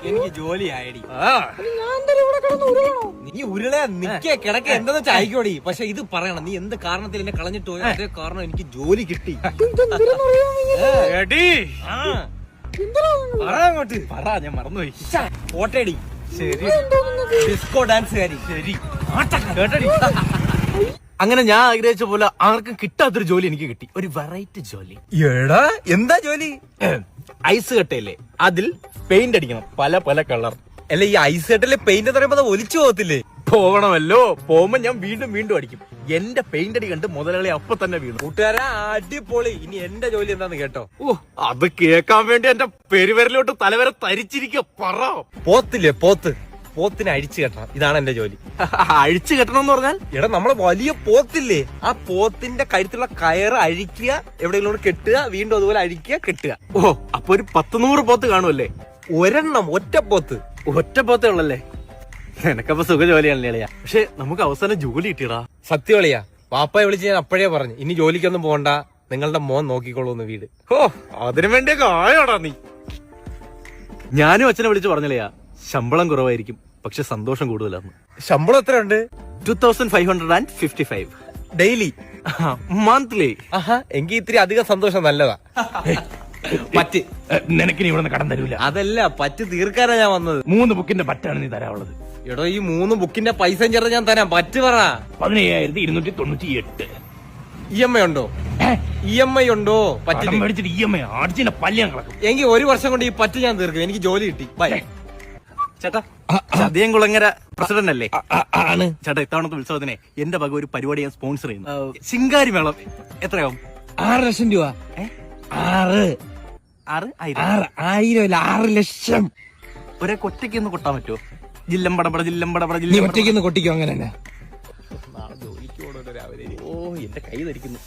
എനിക്ക് ജോലി ആയടി. നീ ഉരുളെ നിക്ക കിടക്ക എന്താന്ന് വെച്ചാൽ ആയിക്കോടി. പക്ഷെ ഇത് പറയണം, നീ എന്ത് കാരണത്തിൽ എന്നെ കളഞ്ഞിട്ട് പോയോ അതേ കാരണം എനിക്ക് ജോലി കിട്ടി. അങ്ങോട്ട് പറ, ഞാൻ മറന്നുപോയി. പോട്ടേടി. ശരി, ഡിസ്കോ ഡാൻസുകാരി. ശരി കേട്ടടി. അങ്ങനെ ഞാൻ ആഗ്രഹിച്ച പോലെ ആർക്കും കിട്ടാത്തൊരു ജോലി എനിക്ക് കിട്ടി. ഒരു വെറൈറ്റി ജോലി. എടാ എന്താ ജോലി? ഐസ് കട്ടയില്ലേ, അതിൽ പെയിന്റ് അടിക്കണം, പല പല കളർ. അല്ല ഈ ഐസ് കെട്ടില് പെയിന്റ് എന്ന് പറയുമ്പോ ഒലിച്ചു പോകത്തില്ലേ? പോകണമല്ലോ. പോകുമ്പോ ഞാൻ വീണ്ടും വീണ്ടും അടിക്കും. എന്റെ പെയിന്റ് അടി കണ്ട് മുതലാളി അപ്പൊ തന്നെ വീണു. കൂട്ടുകാരാ അടിപൊളി. ഇനി എന്റെ ജോലി എന്താന്ന് കേട്ടോ. ഓ, അത് കേൾക്കാൻ വേണ്ടി എന്റെ പെരുവരലോട്ട് തലവരെ തരിച്ചിരിക്കുക. പറ. പോത്തില്ലേ, പോത്തിനെ അഴിച്ചു കെട്ടണം, ഇതാണ് എന്റെ ജോലി. അഴിച്ചു കെട്ടണം എന്ന് പറഞ്ഞാൽ? എടാ നമ്മളെ വലിയ പോത്തില്ലേ, ആ പോത്തിന്റെ കഴുത്തുള്ള കയറ് അഴിക്കുക, എവിടെയെങ്കിലും കെട്ടുക, വീണ്ടും അതുപോലെ അഴിക്കുക, കെട്ടുക. ഓ, അപ്പൊ ഒരു 100 പോത്ത് കാണുമല്ലേ? ഒരെണ്ണം, ഒറ്റ പോത്ത്. ഒറ്റ പോത്തേ ഉള്ളല്ലേ? എനക്കപ്പൊ സുഖ ജോലിയാണല്ലേ അളിയാ. പക്ഷെ നമുക്ക് അവസാനം ജോലി കിട്ടിയടാ. സത്യവളിയാ, പാപ്പയെ വിളിച്ച് ഞാൻ അപ്പോഴേ പറഞ്ഞു, ഇനി ജോലിക്കൊന്നും പോകണ്ട, നിങ്ങളുടെ മോൻ നോക്കിക്കോളൂന്ന് വീട്. ഓ, അതിനു വേണ്ടിയൊക്കെ ആയോടാ നീ. ഞാനും അച്ഛനെ വിളിച്ച് പറഞ്ഞില്ലയാ, ശമ്പളം കുറവായിരിക്കും പക്ഷെ സന്തോഷം കൂടുതലാണ്. ശമ്പളം എത്രയുണ്ട്? 2555 ഡെയിലി, മന്ത്ലി. ആഹാ, എങ്കിൽ ഇത്തിരി അധികം സന്തോഷം നല്ലതാ. പറ്റ് നിനക്കിനി ഇവിടെ കടം തരൂല. അതല്ല, പറ്റ് തീർക്കാനാ ഞാൻ വന്നത്. 3 ബുക്കിന്റെ പറ്റാണ് നീ തരാനുള്ളത്. എടോ, ഈ 3 ബുക്കിന്റെ പൈസ ചേർത്ത് ഞാൻ തരാം. പറ്റ് പറ. 15298. EMI ഉണ്ടോ? EMI ഉണ്ടോ? പറ്റില്ല. മേടിച്ചിട്ട് EMI അടിച്ചിന്റെ പല്ലിയാൻ കിടക്കും. എങ്കിൽ 1 വർഷം കൊണ്ട് ഈ പറ്റ് ഞാൻ തീർക്കും. എനിക്ക് ജോലി കിട്ടി. ബൈ. ചേട്ടാ, ചതയംകുളങ്ങര പ്രസിഡന്റ് അല്ലേ? ആണ്. ചേട്ടാ, ഇത്തവണത്തെ ഉത്സവത്തിനെ എന്റെ വക ഒരു പരിപാടി ഞാൻ സ്പോൺസർ ചെയ്യുന്നു. ശിങ്കാരി മേളം എത്രയാവും? 6 ലക്ഷം രൂപ. 6 ലക്ഷം. ഒരേ കൊറ്റയ്ക്ക് ഒന്ന് കൊട്ടാൻ പറ്റുമോ? ജില്ലം പടപട ഒറ്റയ്ക്ക് കൊട്ടിക്കോ. അങ്ങനെ തന്നെ. ഓ, എന്റെ കൈ ധരിക്കുന്നു.